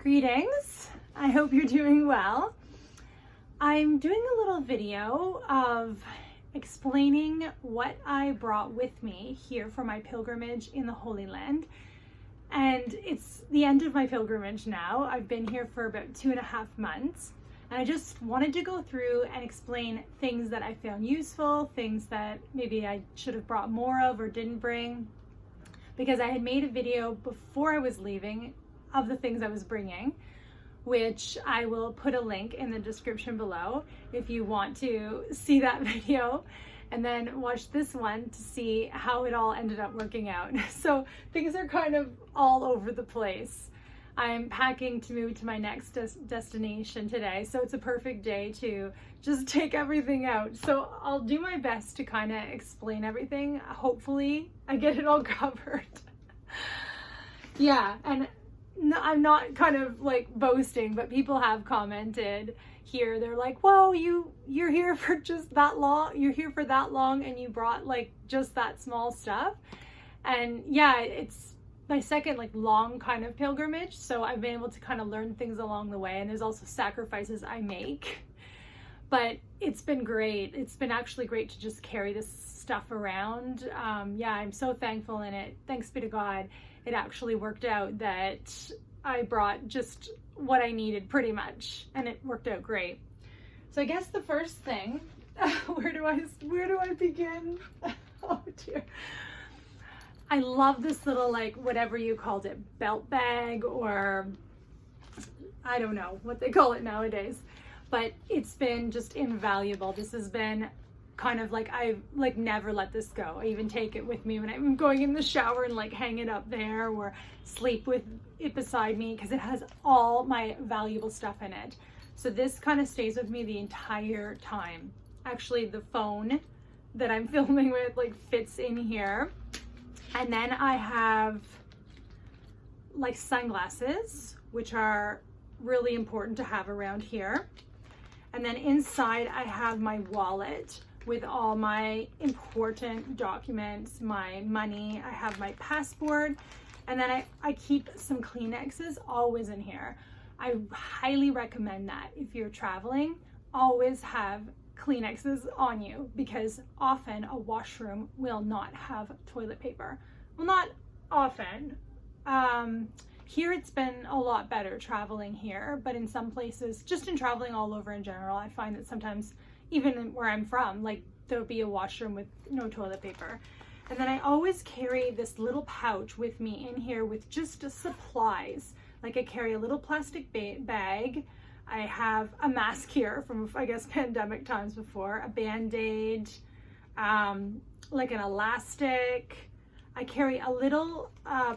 Greetings, I hope you're doing well. I'm doing a little video of explaining what I brought with me here for my pilgrimage in the Holy Land. And it's the end of my pilgrimage now. I've been here for about 2.5 months. And I just wanted to go through and explain things that I found useful, things that maybe I should have brought more of or didn't bring. Because I had made a video before I was leaving of the things I was bringing, which I will put a link in the description below if you want to see that video, and then watch this one to see how it all ended up working out. So things are kind of all over the place. I'm packing to move to my next destination today, so it's a perfect day to just take everything out. So I'll do my best to kind of explain everything. Hopefully I get it all covered. Yeah, and no, I'm not kind of like boasting, but people have commented here. They're like, whoa, you're here for just that long. You're here for that long and you brought like just that small stuff. And yeah, it's my second like long kind of pilgrimage. So I've been able to kind of learn things along the way. And there's also sacrifices I make, but it's been great. It's been actually great to just carry this stuff around. Yeah, I'm so thankful in it. Thanks be to God. It actually worked out that I brought just what I needed pretty much, and it worked out great. So I guess the first thing, where do I begin? Oh dear. I love this little, like, whatever you called it, belt bag, or I don't know what they call it nowadays, but it's been just invaluable. This has been kind of like, I've like never let this go. I even take it with me when I'm going in the shower and like hang it up there or sleep with it beside me, because it has all my valuable stuff in it. So this kind of stays with me the entire time. Actually, the phone that I'm filming with like fits in here. And then I have like sunglasses, which are really important to have around here. And then inside I have my wallet with all my important documents, my money. I have my passport, and then I keep some Kleenexes always in here. I highly recommend that if you're traveling, always have Kleenexes on you, because often a washroom will not have toilet paper. Well, not often. Here it's been a lot better traveling here, but in some places, just in traveling all over in general, I find that sometimes, even where I'm from, like there'll be a washroom with no toilet paper. And then I always carry this little pouch with me in here with just supplies. Like I carry a little plastic bag. I have a mask here from, I guess, pandemic times before, a Band-Aid, like an elastic. I carry a little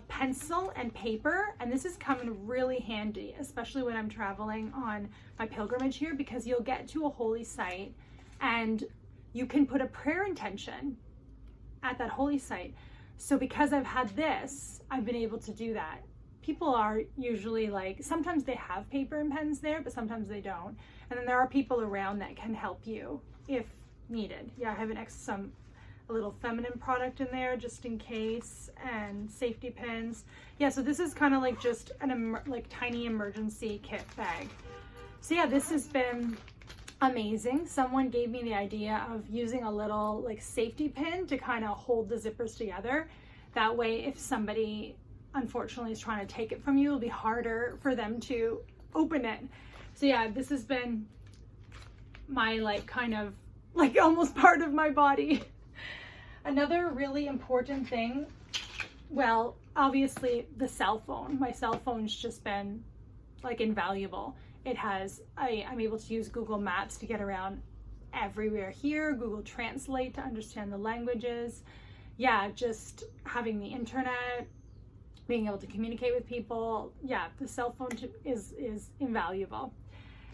pencil and paper, and this is coming really handy, especially when I'm traveling on my pilgrimage here, because you'll get to a holy site and you can put a prayer intention at that holy site. So because I've had this, I've been able to do that. People are usually like, sometimes they have paper and pens there, but sometimes they don't. And then there are people around that can help you if needed. Yeah, I have a little feminine product in there just in case, and safety pins. Yeah, so this is kind of like just an like tiny emergency kit bag. So yeah, this has been amazing. Someone gave me the idea of using a little like safety pin to kind of hold the zippers together. That way, if somebody unfortunately is trying to take it from you, it'll be harder for them to open it. So yeah, this has been my like kind of like almost part of my body. Another really important thing, well, obviously the cell phone. My cell phone's just been like invaluable. It has, I'm able to use Google Maps to get around everywhere here, Google Translate to understand the languages. Yeah, just having the internet, being able to communicate with people. Yeah, the cell phone is invaluable.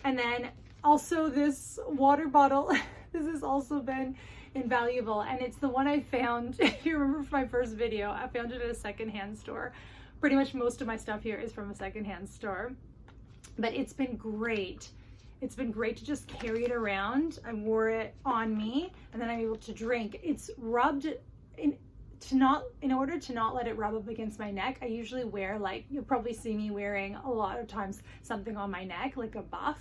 And then also this water bottle, this has also been invaluable, and it's the one I found, if you remember from my first video, I found it at a secondhand store. Pretty much most of my stuff here is from a secondhand store, but it's been great. It's been great to just carry it around. I wore it on me, and then I'm able to drink. It's rubbed in in order to not let it rub up against my neck, I usually wear, like, you'll probably see me wearing a lot of times something on my neck, like a buff,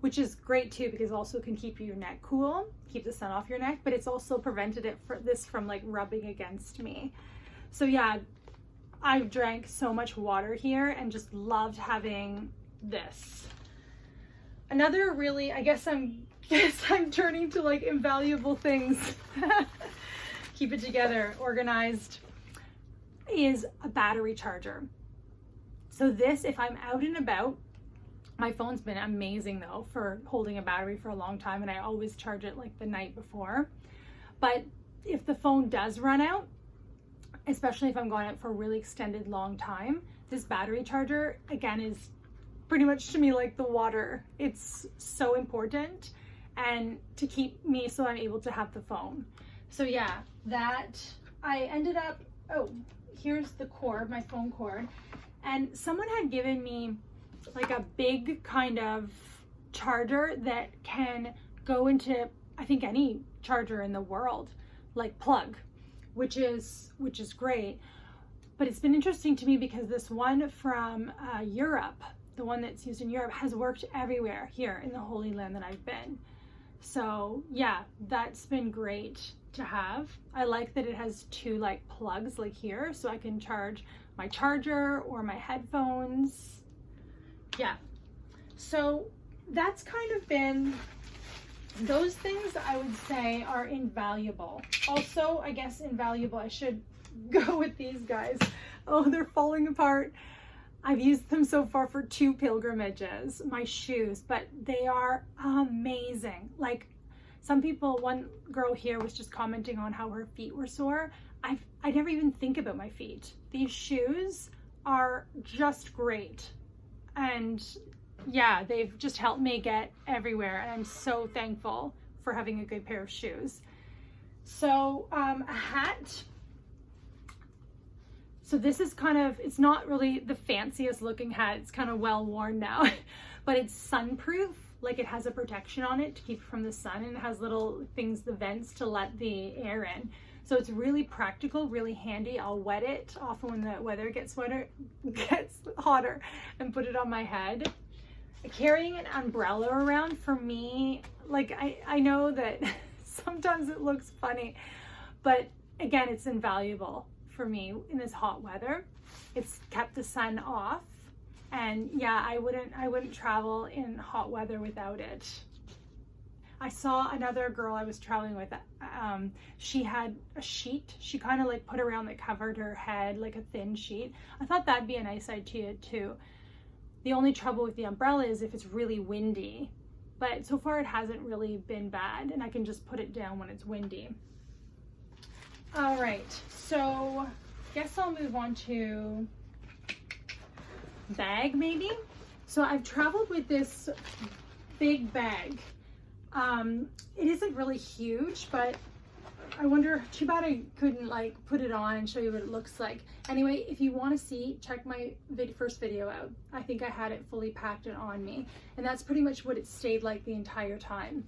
which is great too, because also can keep your neck cool, keep the sun off your neck, but it's also prevented this from like rubbing against me. So yeah, I've drank so much water here and just loved having this. Another really, I guess I'm turning to like invaluable things. Keep it together, organized, is a battery charger. So this, if I'm out and about, my phone's been amazing though for holding a battery for a long time, and I always charge it like the night before. But if the phone does run out, especially if I'm going out for a really extended long time, this battery charger, again, is pretty much to me like the water. It's so important, and to keep me so I'm able to have the phone. So yeah, that I ended up, oh, here's the cord, my phone cord. And someone had given me like a big kind of charger that can go into, I think, any charger in the world, like plug, which is great. But it's been interesting to me because this one from Europe, the one that's used in Europe, has worked everywhere here in the Holy Land that I've been. So yeah, that's been great to have. I like that it has two like plugs like here, so I can charge my charger or my headphones. Yeah, so that's kind of been, those things I would say are invaluable. Also, I guess invaluable, I should go with these guys. Oh, they're falling apart. I've used them so far for 2 pilgrimages, my shoes, but they are amazing. Like, some people, one girl here was just commenting on how her feet were sore. I never even think about my feet. These shoes are just great. And yeah, they've just helped me get everywhere. And I'm so thankful for having a good pair of shoes. So a hat. So this is kind of, it's not really the fanciest looking hat. It's kind of well worn now, but it's sunproof. Like, it has a protection on it to keep it from the sun, and it has little things, the vents, to let the air in. So it's really practical, really handy. I'll wet it often when the weather gets hotter, and put it on my head. Carrying an umbrella around, for me, like, I know that sometimes it looks funny, but again, it's invaluable for me in this hot weather. It's kept the sun off, and yeah, I wouldn't travel in hot weather without it. I saw another girl I was traveling with, she had a sheet she kind of like put around that covered her head, like a thin sheet. I thought that'd be a nice idea too. The only trouble with the umbrella is if it's really windy, but so far it hasn't really been bad, and I can just put it down when it's windy. All right, so guess I'll move on to bag maybe. So I've traveled with this big bag. It isn't really huge, but I wonder, too bad I couldn't like put it on and show you what it looks like. Anyway, if you want to see, check my first video out. I think I had it fully packed and on me, and that's pretty much what it stayed like the entire time.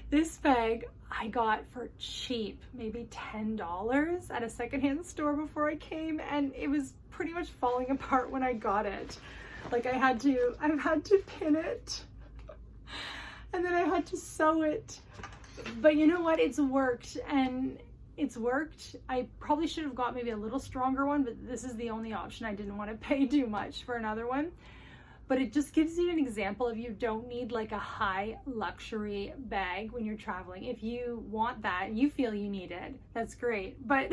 This bag I got for cheap, maybe $10 at a secondhand store before I came, and it was pretty much falling apart when I got it. Like, I've had to pin it, and then I had to sew it. But you know what? It's worked, and it's worked. I probably should have got maybe a little stronger one, but this is the only option. I didn't want to pay too much for another one. But it just gives you an example of, you don't need like a high luxury bag when you're traveling. If you want that, you feel you need it, that's great. But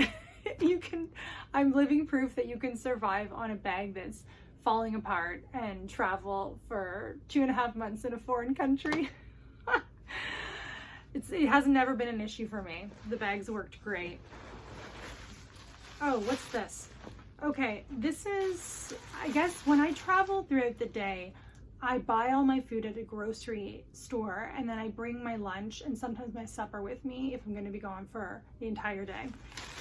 you can, I'm living proof that you can survive on a bag that's falling apart and travel for 2.5 months in a foreign country. It has never been an issue for me. The bags worked great. Oh, what's this? Okay, this is, I guess when I travel throughout the day, I buy all my food at a grocery store, and then I bring my lunch and sometimes my supper with me if I'm going to be gone for the entire day.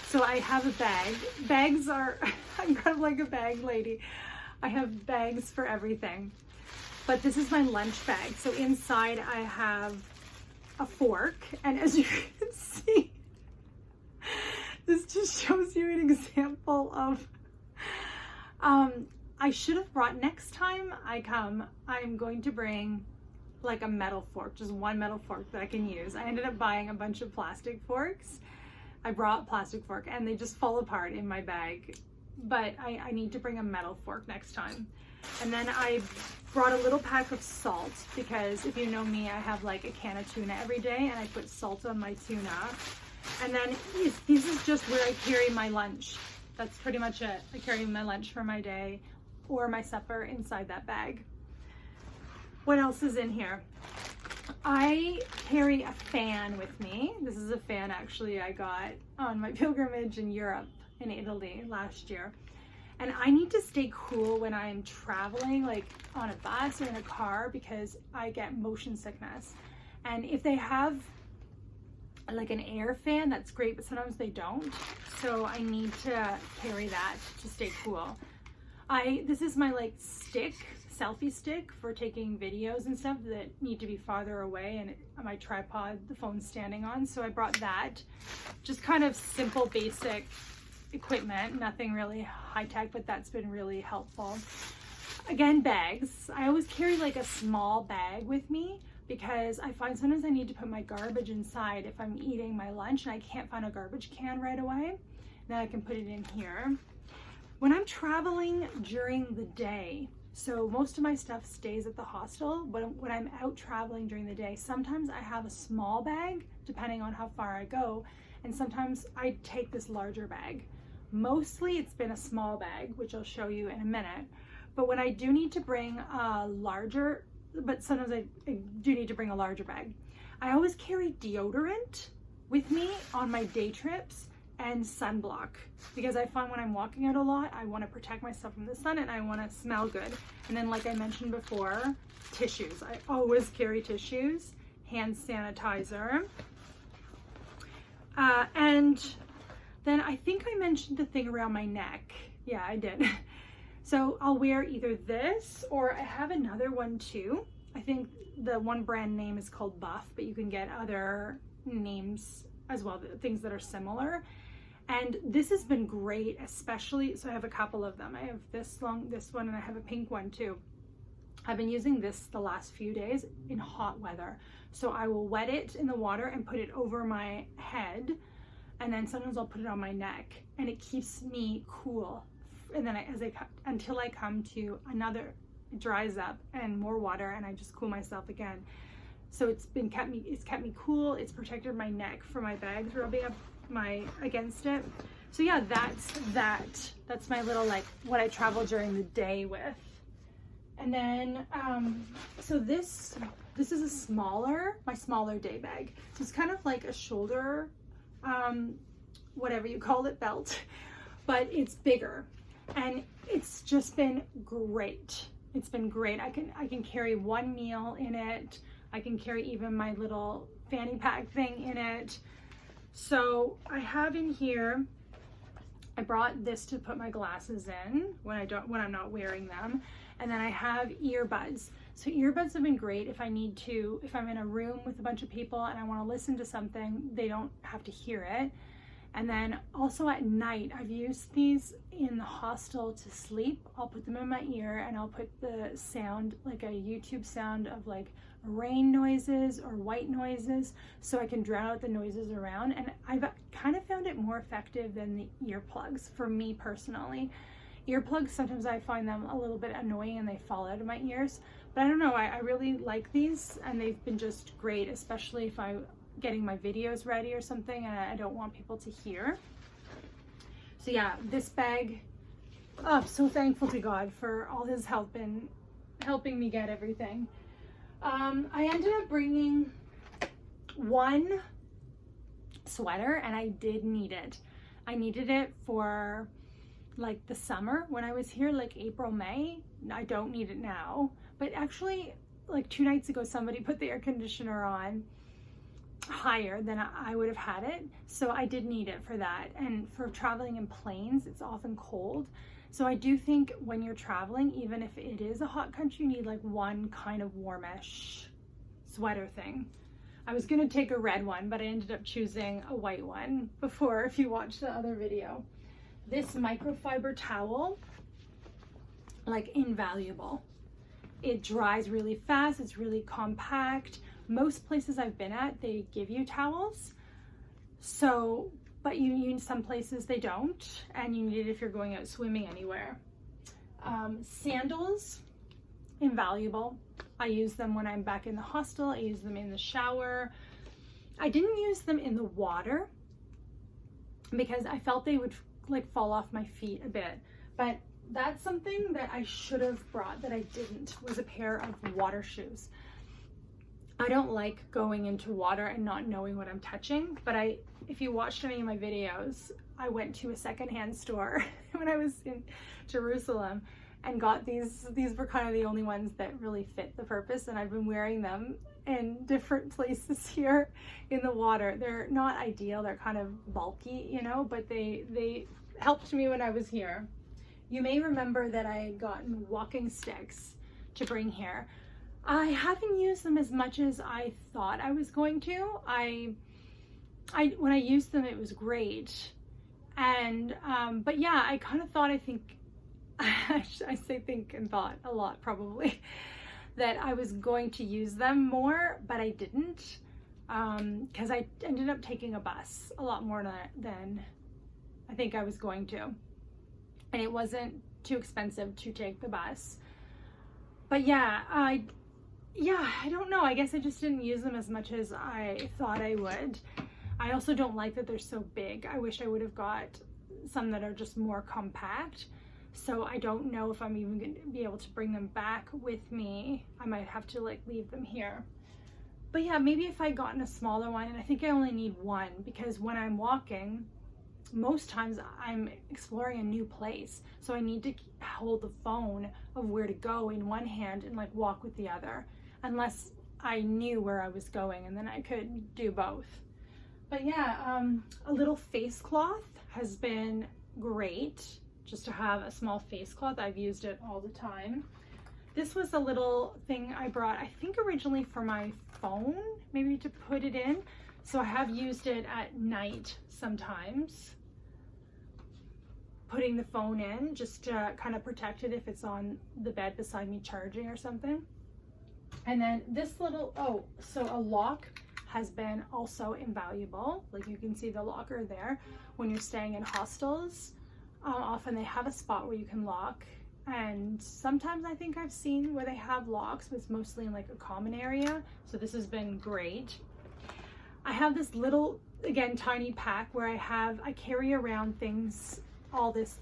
So I have a bag. Bags are, I'm kind of like a bag lady. I have bags for everything. But this is my lunch bag. So inside I have a fork, and as you can see, This just shows you an example of, I should have brought, next time I come, I'm going to bring like a metal fork, just one metal fork that I can use. I ended up buying a bunch of plastic forks. I brought plastic fork and they just fall apart in my bag. But I need to bring a metal fork next time. And then I brought a little pack of salt because if you know me, I have like a can of tuna every day and I put salt on my tuna. And then this is just where I carry my lunch. That's pretty much it. I carry my lunch for my day or my supper inside that bag. What else is in here? I carry a fan with me. This is a fan actually I got on my pilgrimage in Europe, in Italy last year. And I need to stay cool when I'm traveling, like on a bus or in a car, because I get motion sickness. And if they have like an air fan, that's great, but sometimes they don't. So I need to carry that to stay cool. This is my like stick, selfie stick for taking videos and stuff that need to be farther away, and my tripod, the phone's standing on. So I brought that, just kind of simple, basic equipment, nothing really high tech, but that's been really helpful. Again, bags. I always carry like a small bag with me because I find sometimes I need to put my garbage inside if I'm eating my lunch and I can't find a garbage can right away. Then I can put it in here. When I'm traveling during the day, so most of my stuff stays at the hostel, but when I'm out traveling during the day, sometimes I have a small bag depending on how far I go, and sometimes I take this larger bag. Mostly it's been a small bag, which I'll show you in a minute, but when I do need to bring a larger, but sometimes I do need to bring a larger bag, I always carry deodorant with me on my day trips and sunblock, because I find when I'm walking out a lot, I want to protect myself from the sun and I want to smell good. And then like I mentioned before, tissues. I always carry tissues, hand sanitizer. And then I think I mentioned the thing around my neck. Yeah, I did. So I'll wear either this or I have another one too. I think the one brand name is called Buff, but you can get other names as well, things that are similar. And this has been great, especially, so I have a couple of them. I have this one, and I have a pink one too. I've been using this the last few days in hot weather. So I will wet it in the water and put it over my head. And then sometimes I'll put it on my neck and it keeps me cool. And then until I come to another, it dries up and more water and I just cool myself again. So it's kept me cool. It's protected my neck from my bags rubbing up against it. So yeah, that's my little, like, what I travel during the day with. And then so this is my smaller day bag. So it's kind of like a shoulder whatever you call it, belt, but it's bigger and it's just been great. It's been great. I can carry one meal in it. I can carry even my little fanny pack thing in it. So I have in here, I brought this to put my glasses in when I'm not wearing them. And then I have earbuds. So earbuds have been great if I'm in a room with a bunch of people and I want to listen to something, they don't have to hear it. And then also at night, I've used these in the hostel to sleep. I'll put them in my ear and I'll put the sound, like a YouTube sound of like rain noises or white noises, so I can drown out the noises around. And I've kind of found it more effective than the earplugs for me personally. Earplugs, sometimes I find them a little bit annoying and they fall out of my ears, but I don't know, I really like these and they've been just great, especially if I'm getting my videos ready or something and I don't want people to hear. So yeah, this bag, oh, I'm so thankful to God for all his help in helping me get everything. I ended up bringing one sweater and I did need it. I needed it for like the summer when I was here, like April, May. I don't need it now, but actually like 2 nights ago, somebody put the air conditioner on higher than I would have had it. So I did need it for that. And for traveling in planes, it's often cold. So I do think when you're traveling, even if it is a hot country, you need like one kind of warmish sweater thing. I was gonna take a red one, but I ended up choosing a white one before, if you watched the other video. This microfiber towel, like invaluable. It dries really fast, it's really compact. Most places I've been at, they give you towels. So, but you some places they don't, and you need it if you're going out swimming anywhere. Sandals, invaluable. I use them when I'm back in the hostel. I use them in the shower. I didn't use them in the water because I felt they would like fall off my feet a bit. But that's something that I should have brought that I didn't, was a pair of water shoes. I don't like going into water and not knowing what I'm touching, but if you watched any of my videos, I went to a secondhand store when I was in Jerusalem and got these were kind of the only ones that really fit the purpose, and I've been wearing them in different places here in the water. They're not ideal, they're kind of bulky, you know, but they helped me when I was here. You may remember that I had gotten walking sticks to bring here. I haven't used them as much as I thought I was going to. When I used them, it was great. And, but yeah, I kind of thought, I think, I say think and thought a lot probably, that I was going to use them more, but I didn't, because I ended up taking a bus a lot more than I think I was going to. And it wasn't too expensive to take the bus. But yeah, I don't know. I guess I just didn't use them as much as I thought I would. I also don't like that they're so big. I wish I would have got some that are just more compact. So I don't know if I'm even going to be able to bring them back with me. I might have to like leave them here. But yeah, maybe if I'd gotten a smaller one, and I think I only need one, because when I'm walking, most times I'm exploring a new place. So I need to hold the phone of where to go in one hand and like walk with the other, unless I knew where I was going, and then I could do both. But yeah, a little face cloth has been great, just to have a small face cloth. I've used it all the time. This was a little thing I brought, I think originally for my phone, maybe to put it in. So I have used it at night sometimes, putting the phone in just to kind of protect it if it's on the bed beside me charging or something. And then this little, so a lock has been also invaluable. Like you can see the locker there. When you're staying in hostels, often they have a spot where you can lock, and sometimes I think I've seen where they have locks, but it's mostly in like a common area. So this has been great. I have this little, again, tiny pack where I carry around things, all this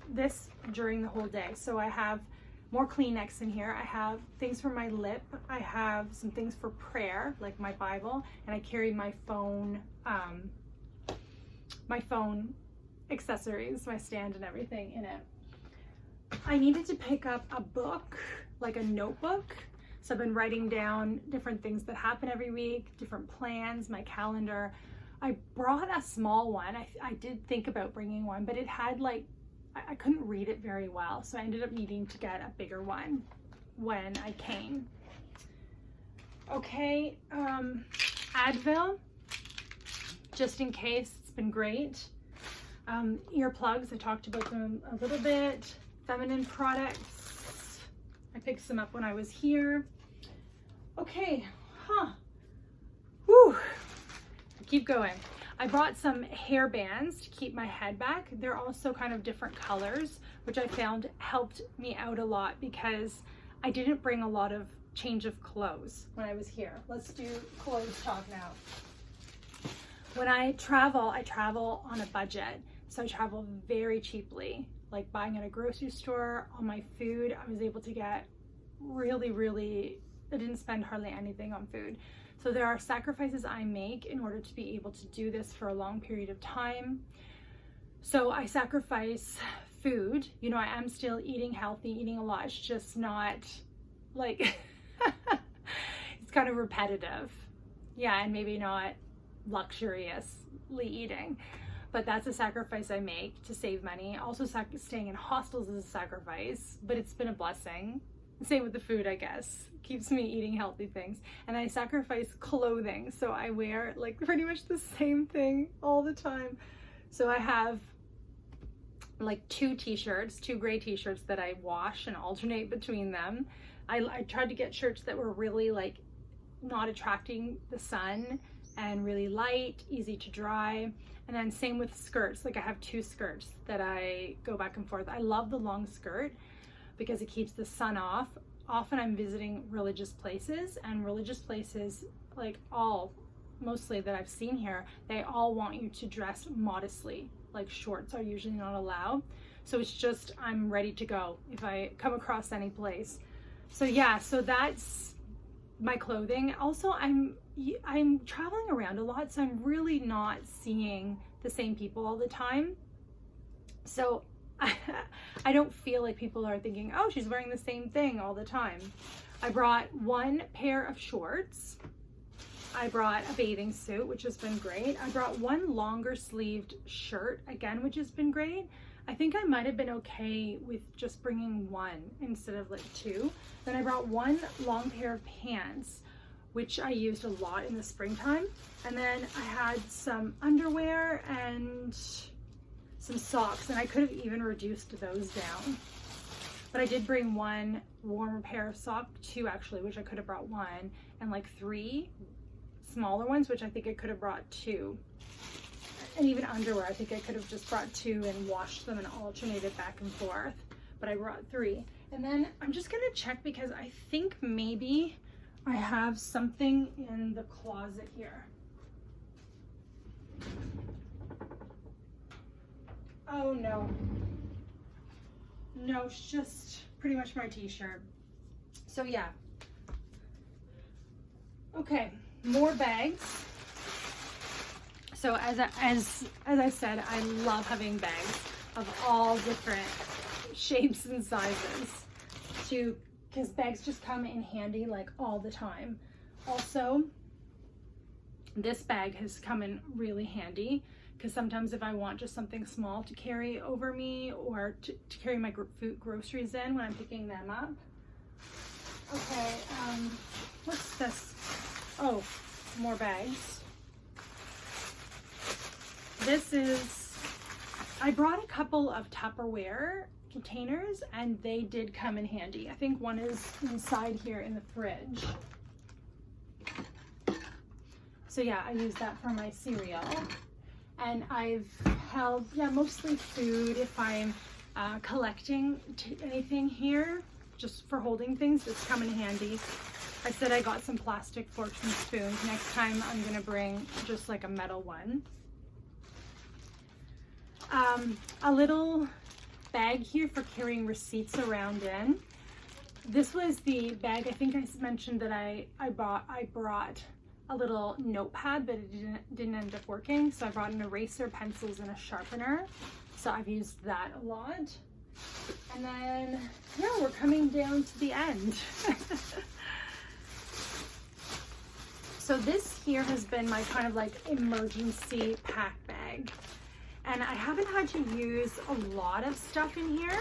during the whole day. So I have more Kleenex in here. I have things for my lip. I have some things for prayer, like my Bible, and I carry my phone accessories, my stand and everything in it. I needed to pick up a book, like a notebook. So I've been writing down different things that happen every week, different plans, my calendar. I brought a small one. I did think about bringing one, but it had like, I couldn't read it very well. So I ended up needing to get a bigger one when I came. Okay, Advil, just in case, it's been great. Earplugs, I talked about them a little bit. Feminine products, I picked some up when I was here. Okay, whew, keep going. I brought some hair bands to keep my head back. They're also kind of different colors, which I found helped me out a lot because I didn't bring a lot of change of clothes when I was here. Let's do clothes talk now. When I travel on a budget. So I travel very cheaply, like buying at a grocery store. On my food, I was able to get really, I didn't spend hardly anything on food. So there are sacrifices I make in order to be able to do this for a long period of time. So I sacrifice food. You know, I am still eating healthy, eating a lot. It's just not like, it's kind of repetitive. Yeah, and maybe not luxuriously eating. But that's a sacrifice I make to save money. Also, staying in hostels is a sacrifice, but it's been a blessing. Same with the food, I guess. Keeps me eating healthy things. And I sacrifice clothing, so I wear like pretty much the same thing all the time. So I have like two gray t-shirts that I wash and alternate between them. I tried to get shirts that were really like not attracting the sun and really light, easy to dry. And then same with skirts. Like I have two skirts that I go back and forth. I love the long skirt because it keeps the sun off. Often I'm visiting religious places, and religious places, like mostly that I've seen here, they all want you to dress modestly. Like shorts are usually not allowed. So it's just, I'm ready to go if I come across any place. So yeah, so that's my clothing. Also, I'm traveling around a lot, so I'm really not seeing the same people all the time. So I don't feel like people are thinking, oh, she's wearing the same thing all the time. I brought one pair of shorts. I brought a bathing suit, which has been great. I brought one longer sleeved shirt, again, which has been great. I think I might have been okay with just bringing one instead of like two. Then I brought one long pair of pants, which I used a lot in the springtime. And then I had some underwear and some socks, and I could have even reduced those down. But I did bring one warmer pair of socks, two actually, which I could have brought one, and like three smaller ones, which I think I could have brought two. And even underwear, I think I could have just brought two and washed them and alternated back and forth. But I brought three. And then I'm just gonna check because I think maybe I have something in the closet here. Oh no. No, it's just pretty much my t-shirt. So yeah. Okay, more bags. So as I said, I love having bags of all different shapes and sizes because bags just come in handy like all the time. Also, this bag has come in really handy because sometimes if I want just something small to carry over me or to carry my food groceries in when I'm picking them up. Okay, what's this? Oh, more bags. This is, I brought a couple of Tupperware containers and they did come in handy. I think one is inside here in the fridge. So yeah, I use that for my cereal. And I've held, yeah, mostly food if I'm collecting anything here, just for holding things, it's come in handy. I said I got some plastic forks and spoons. Next time I'm gonna bring just like a metal one. A little bag here for carrying receipts around in. This was the bag, I think I mentioned that I brought a little notepad, but it didn't end up working. So I brought an eraser, pencils, and a sharpener. So I've used that a lot. And then, yeah, we're coming down to the end. So this here has been my kind of like emergency pack bag. And I haven't had to use a lot of stuff in here.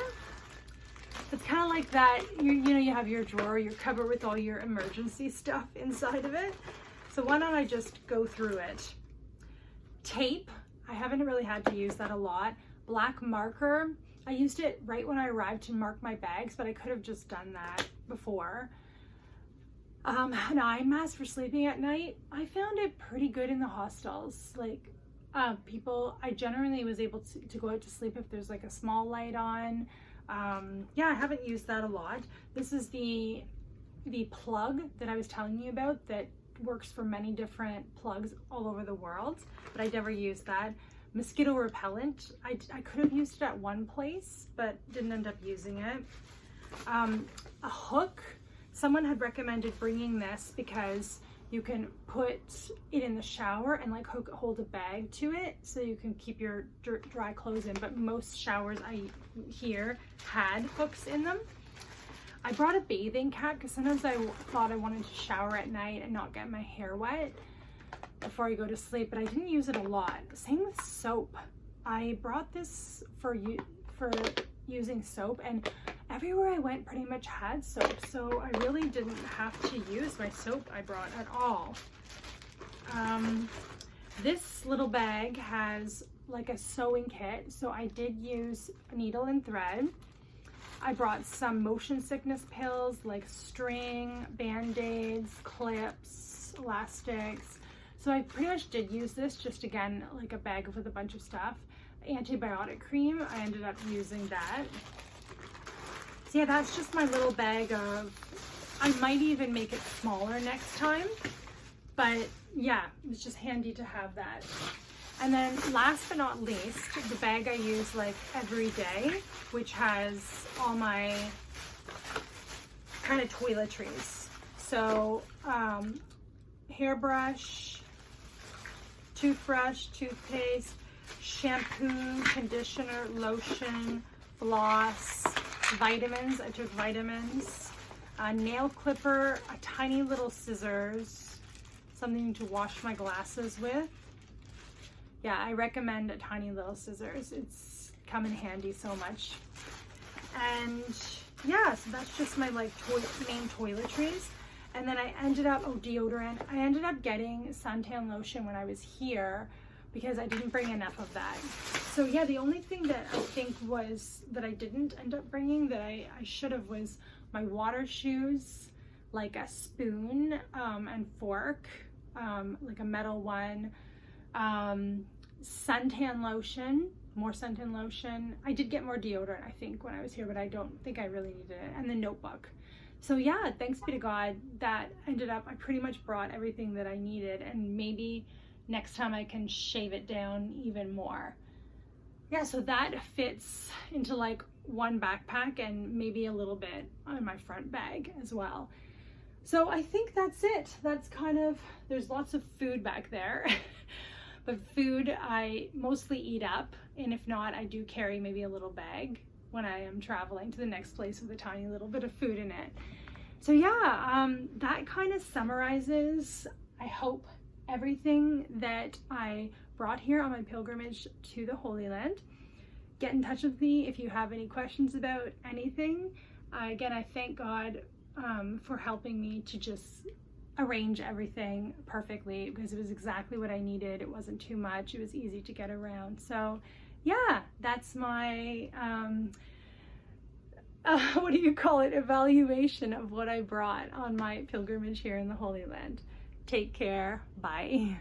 It's kind of like that, you know, you have your drawer, your cupboard with all your emergency stuff inside of it. So why don't I just go through it? Tape, I haven't really had to use that a lot. Black marker, I used it right when I arrived to mark my bags, but I could have just done that before. An eye mask for sleeping at night. I found it pretty good in the hostels. Like I generally was able to go out to sleep if there's like a small light on. Yeah, I haven't used that a lot. This is the plug that I was telling you about that works for many different plugs all over the world, but I never used that. Mosquito repellent, I could have used it at one place, but didn't end up using it. A hook, someone had recommended bringing this because you can put it in the shower and like hold a bag to it so you can keep your dry clothes in, but most showers I hear had hooks in them. I brought a bathing cap because sometimes I thought I wanted to shower at night and not get my hair wet before I go to sleep, but I didn't use it a lot. Same with soap. I brought this for using soap, and everywhere I went pretty much had soap, so I really didn't have to use my soap I brought at all. This little bag has like a sewing kit, so I did use a needle and thread. I brought some motion sickness pills like string, band-aids, clips, elastics. So I pretty much did use this, just again, like a bag with a bunch of stuff. Antibiotic cream, I ended up using that. So yeah, that's just my little bag of, I might even make it smaller next time, but yeah, it's just handy to have that. And then last but not least, the bag I use like every day, which has all my kind of toiletries. So hairbrush, toothbrush, toothpaste, shampoo, conditioner, lotion, floss, vitamins. I took vitamins, a nail clipper, a tiny little scissors, something to wash my glasses with. Yeah, I recommend a tiny little scissors. It's come in handy so much. And yeah, so that's just my like main toiletries. And then I ended up, deodorant. I ended up getting suntan lotion when I was here because I didn't bring enough of that. So yeah, the only thing that I think was that I didn't end up bringing that I should have was my water shoes, like a spoon and fork, like a metal one, suntan lotion, more suntan lotion. I did get more deodorant, I think, when I was here, but I don't think I really needed it, and the notebook. So yeah, thanks be to God that ended up, I pretty much brought everything that I needed, and maybe next time I can shave it down even more. Yeah, so that fits into like one backpack and maybe a little bit on my front bag as well. So I think that's it. That's kind of, there's lots of food back there. But food I mostly eat up, and if not, I do carry maybe a little bag when I am traveling to the next place with a tiny little bit of food in it. So yeah, that kind of summarizes, I hope, everything that I brought here on my pilgrimage to the Holy Land. Get in touch with me if you have any questions about anything. Again, I thank God for helping me to just arrange everything perfectly, because it was exactly what I needed. It wasn't too much. It was easy to get around. So yeah, that's my what do you call it, evaluation of what I brought on my pilgrimage here in the Holy Land. Take care. Bye.